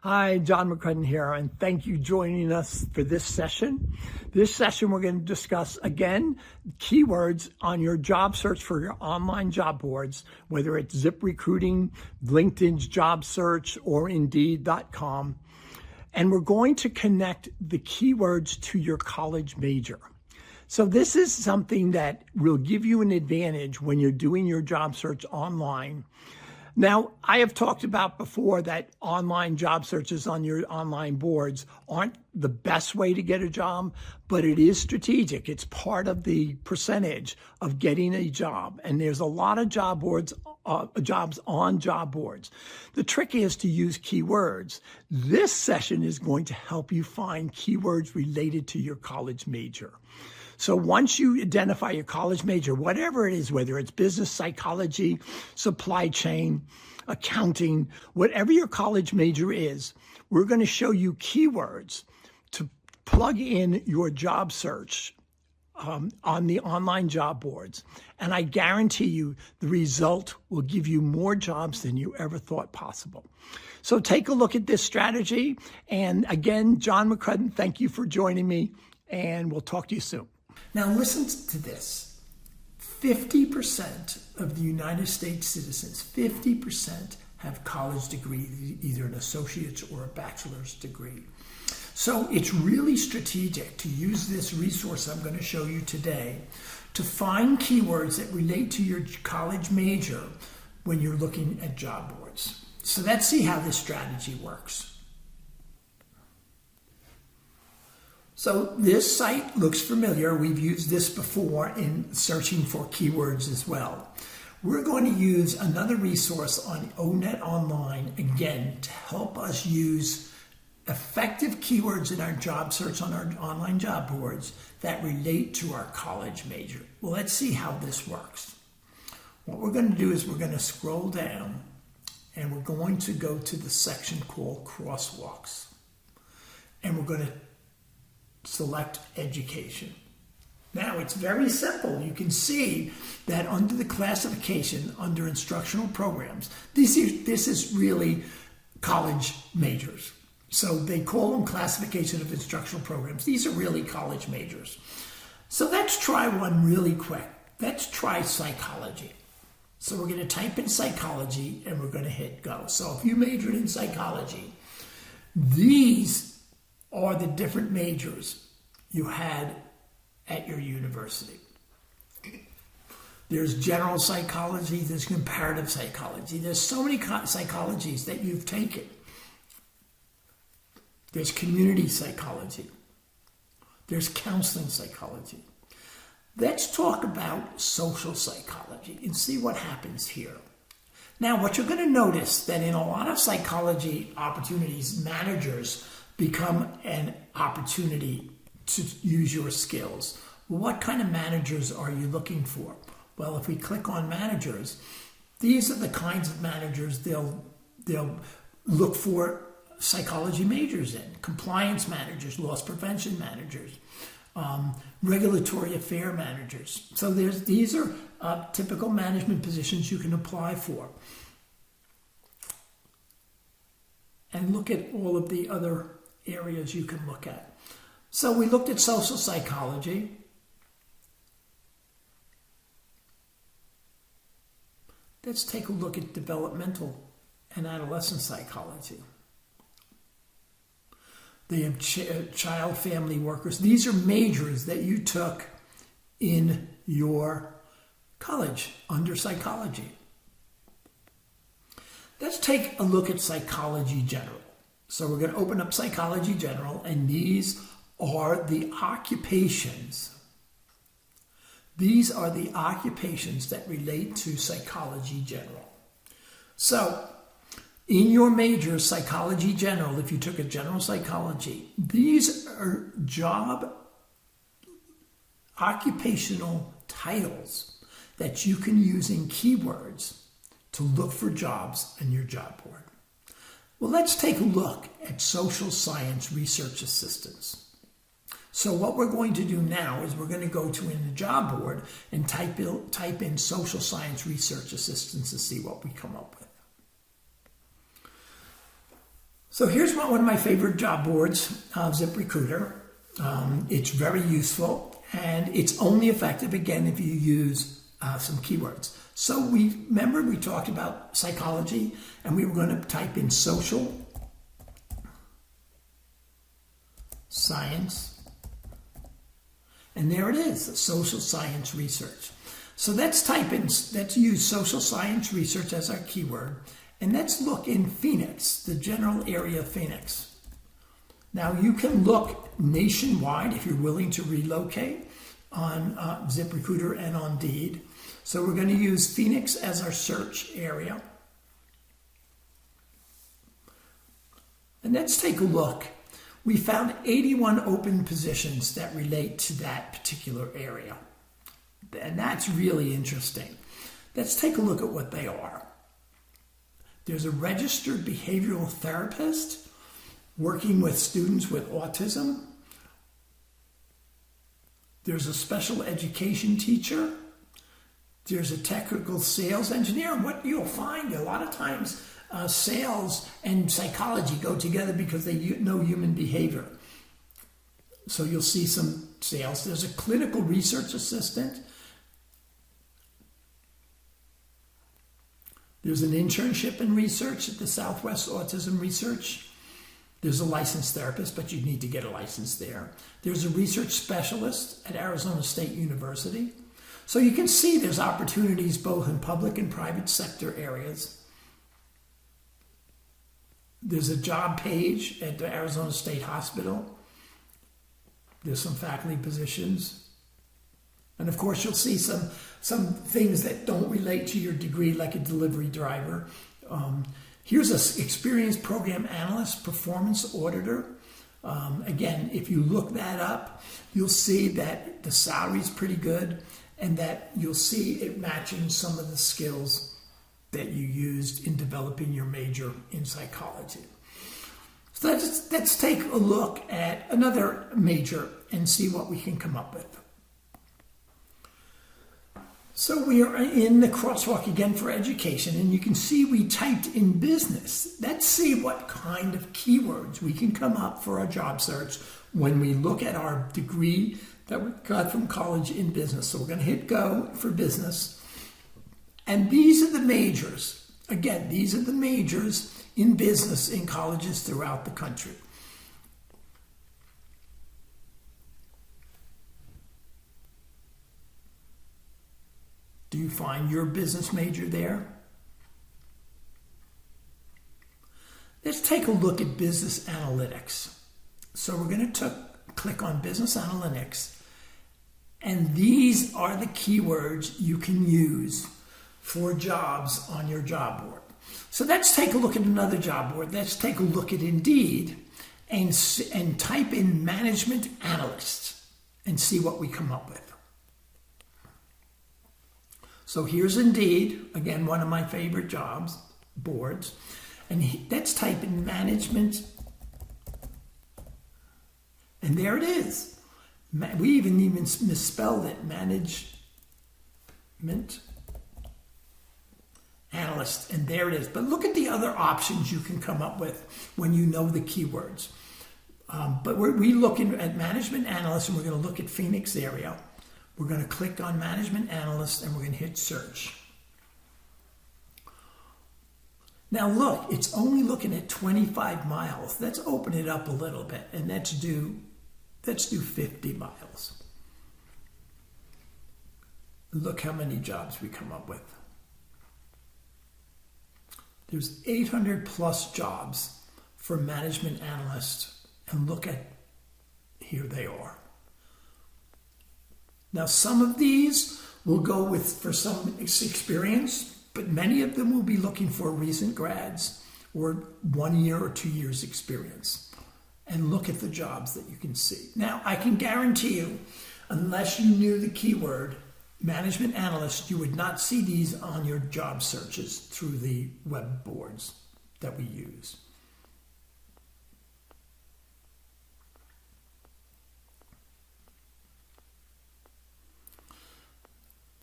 Hi, John McCrudden here, and thank you for joining us for this session. This session, we're going to discuss, again, keywords on your job search for your online job boards, whether it's ZipRecruiting, LinkedIn's job search, or Indeed.com. And we're going to connect the keywords to your college major. So this is something that will give you an advantage when you're doing your job search online. Now, I have talked about before that online job searches on your online boards aren't the best way to get a job, but it is strategic. It's part of the percentage of getting a job. And there's a lot of jobs on job boards. The trick is to use keywords. This session is going to help you find keywords related to your college major. So once you identify your college major, whatever it is, whether it's business psychology, supply chain, accounting, whatever your college major is, we're going to show you keywords to plug in your job search on the online job boards. And I guarantee you the result will give you more jobs than you ever thought possible. So take a look at this strategy. And again, John McCrudden, thank you for joining me, and we'll talk to you soon. Now listen to this. 50% of the United States citizens, 50% have college degrees, either an associate's or a bachelor's degree. So it's really strategic to use this resource I'm going to show you today to find keywords that relate to your college major when you're looking at job boards. So let's see how this strategy works. So this site looks familiar. We've used this before in searching for keywords as well. We're going to use another resource on ONET Online, again, to help us use effective keywords in our job search on our online job boards that relate to our college major. Well, let's see how this works. What we're going to do is we're going to scroll down and we're going to go to the section called Crosswalks. And we're going to select education. Now it's very simple. You can see that under the classification, under instructional programs, this is really college majors. So they call them classification of instructional programs. These are really college majors. So let's try one really quick. Let's try psychology. So we're going to type in psychology and we're going to hit go. So if you majored in psychology, these are the different majors you had at your university. There's general psychology, there's comparative psychology. There's so many psychologies that you've taken. There's community psychology. There's counseling psychology. Let's talk about social psychology and see what happens here. Now, what you're going to notice that in a lot of psychology opportunities, managers become an opportunity to use your skills. What kind of managers are you looking for? Well, if we click on managers, these are the kinds of managers they'll look for psychology majors in. Compliance managers, loss prevention managers, regulatory affair managers. So these are typical management positions you can apply for. And look at all of the other areas you can look at. So we looked at social psychology. Let's take a look at developmental and adolescent psychology. They have child family workers. These are majors that you took in your college under psychology. Let's take a look at psychology general. So we're going to open up Psychology General, and these are the occupations. These are the occupations that relate to Psychology General. So in your major, Psychology General, if you took a general psychology, these are job occupational titles that you can use in keywords to look for jobs in your job board. Well, let's take a look at social science research assistants. So what we're going to do now is we're going to go to in the job board and type in social science research assistants to see what we come up with. So here's one of my favorite job boards, ZipRecruiter. It's very useful, and it's only effective, again, if you use some keywords. So remember we talked about psychology, and we were going to type in social science, and there it is, social science research. So let's use social science research as our keyword, and let's look in Phoenix, the general area of Phoenix. Now you can look nationwide if you're willing to relocate on ZipRecruiter and on Indeed. So we're going to use Phoenix as our search area. And let's take a look. We found 81 open positions that relate to that particular area. And that's really interesting. Let's take a look at what they are. There's a registered behavioral therapist working with students with autism. There's a special education teacher. There's a technical sales engineer. And what you'll find a lot of times, sales and psychology go together because they know human behavior. So you'll see some sales. There's a clinical research assistant. There's an internship in research at the Southwest Autism Research. There's a licensed therapist, but you need to get a license there. There's a research specialist at Arizona State University. So you can see there's opportunities both in public and private sector areas. There's a job page at the Arizona State Hospital. There's some faculty positions. And of course, you'll see some things that don't relate to your degree, like a delivery driver. Here's an experienced program analyst, performance auditor. Again, if you look that up, you'll see that the salary's pretty good and that you'll see it matching some of the skills that you used in developing your major in psychology. So let's take a look at another major and see what we can come up with. So we are in the crosswalk again for education, and you can see we typed in business. Let's see what kind of keywords we can come up for our job search when we look at our degree that we got from college in business. So we're going to hit go for business. And these are the majors. Again, these are the majors in business in colleges throughout the country. Do you find your business major there? Let's take a look at business analytics. So we're going to click on business analytics, and these are the keywords you can use for jobs on your job board. So let's take a look at another job board. Let's take a look at Indeed and type in management analyst and see what we come up with. So here's Indeed, again, one of my favorite jobs boards. And let's type in management. And there it is. We even misspelled it, management analyst. And there it is. But look at the other options you can come up with when you know the keywords. But we're looking at management analyst, and we're going to look at Phoenix area. We're going to click on management analyst, and we're going to hit search. Now look, it's only looking at 25 miles. Let's open it up a little bit, and let's do 50 miles. Look how many jobs we come up with. There's 800 plus jobs for management analyst, and look at, here they are. Now, some of these will go for some experience, but many of them will be looking for recent grads or 1 year or 2 years experience. And look at the jobs that you can see. Now, I can guarantee you, unless you knew the keyword management analyst, you would not see these on your job searches through the web boards that we use.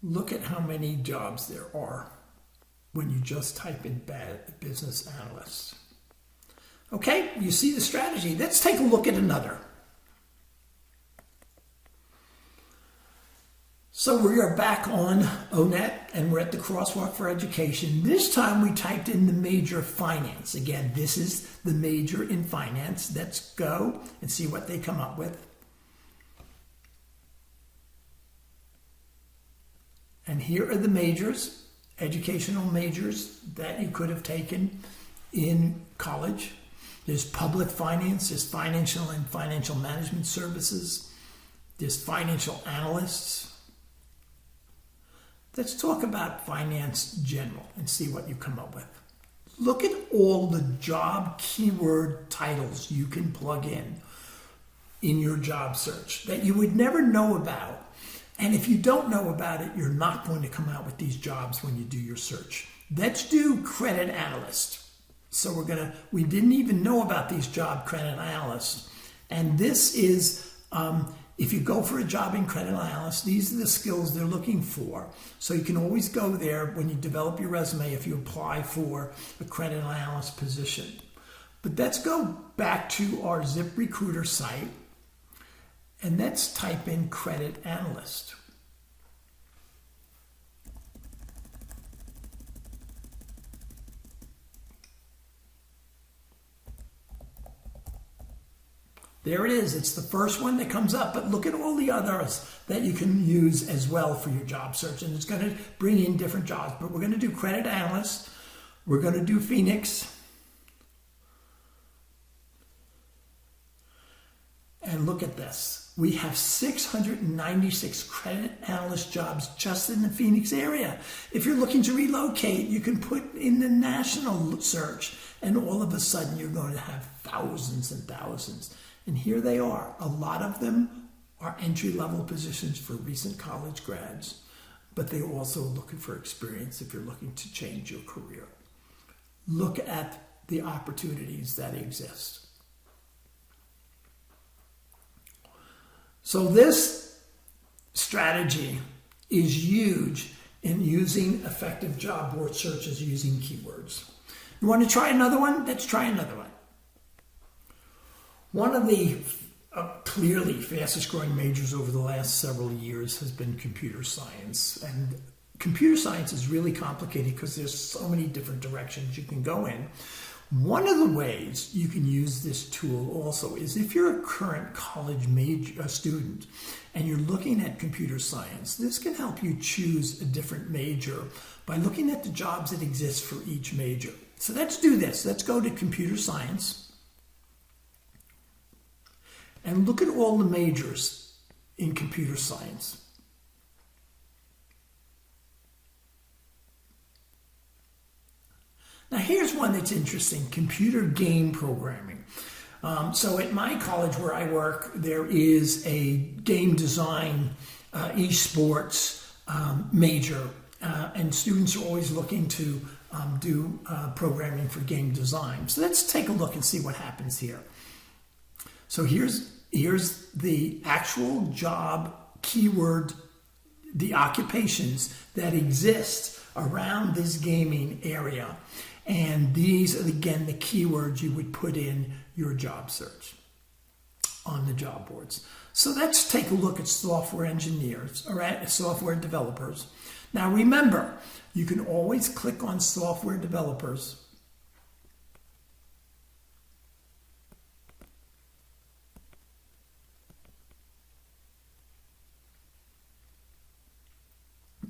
Look at how many jobs there are when you just type in business analyst. Okay, you see the strategy. Let's take a look at another. So we are back on ONET and we're at the Crosswalk for Education. This time we typed in the major finance. Again, this is the major in finance. Let's go and see what they come up with. And here are the majors, educational majors that you could have taken in college. There's public finance, there's financial and financial management services, there's financial analysts. Let's talk about finance general and see what you come up with. Look at all the job keyword titles you can plug in your job search that you would never know about. And if you don't know about it, you're not going to come out with these jobs when you do your search. Let's do credit analyst. So we didn't even know about these job credit analysts. And this is, if you go for a job in credit analyst, these are the skills they're looking for. So you can always go there when you develop your resume if you apply for a credit analyst position. But let's go back to our ZipRecruiter site and let's type in credit analyst. There it is. It's the first one that comes up, but look at all the others that you can use as well for your job search. And it's going to bring in different jobs, but we're going to do credit analyst. We're going to do Phoenix. And look at this. We have 696 credit analyst jobs just in the Phoenix area. If you're looking to relocate, you can put in the national search, and all of a sudden you're going to have thousands and thousands. And here they are. A lot of them are entry-level positions for recent college grads, but they're also looking for experience if you're looking to change your career. Look at the opportunities that exist. So this strategy is huge in using effective job board searches using keywords. You want to try another one? Let's try another one. One of the clearly fastest growing majors over the last several years has been computer science. And computer science is really complicated because there's so many different directions you can go in. One of the ways you can use this tool also is if you're a current college student and you're looking at computer science, this can help you choose a different major by looking at the jobs that exist for each major. So let's do this. Let's go to computer science and look at all the majors in computer science. Now here's one that's interesting, computer game programming. So at my college where I work, there is a game design, esports major, and students are always looking to do programming for game design. So let's take a look and see what happens here. So here's the actual job keyword, the occupations that exist around this gaming area. And these are, again, the keywords you would put in your job search on the job boards. So let's take a look at software engineers, or at software developers. Now remember, you can always click on software developers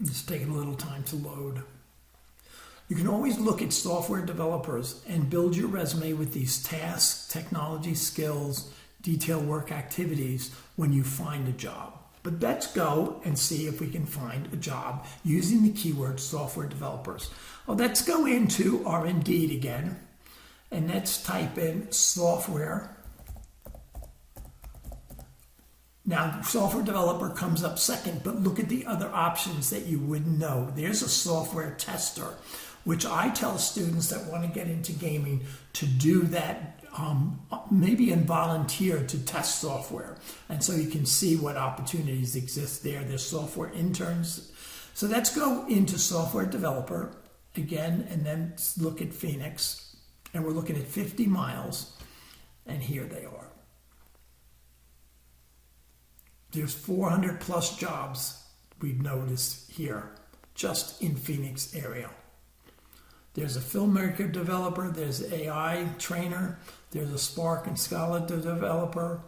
It's taking a little time to load. You can always look at software developers and build your resume with these tasks, technology skills, detail work activities when you find a job. But let's go and see if we can find a job using the keyword software developers. Well, let's go into our Indeed again, and let's type in software. Now, software developer comes up second, but look at the other options that you wouldn't know. There's a software tester, which I tell students that want to get into gaming to do that, maybe and volunteer to test software. And so you can see what opportunities exist there. There's software interns. So let's go into software developer again, and then look at Phoenix. And we're looking at 50 miles, and here they are. There's 400 plus jobs we've noticed here, just in Phoenix area. There's a filmmaker developer, there's an AI trainer, there's a Spark and Scala developer,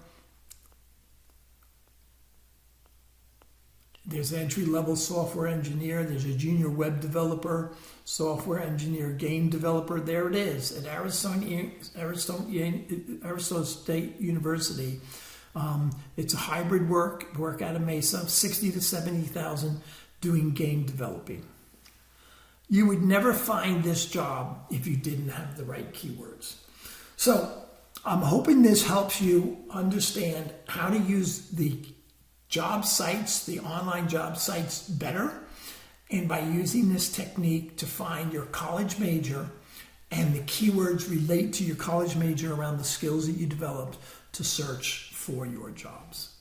there's an entry-level software engineer, there's a junior web developer, software engineer, game developer. There it is at Arizona State University. It's a hybrid work out of Mesa, 60 to 70,000 doing game developing. You would never find this job if you didn't have the right keywords. So I'm hoping this helps you understand how to use the job sites, the online job sites better, and by using this technique to find your college major and the keywords relate to your college major around the skills that you developed to search for your jobs.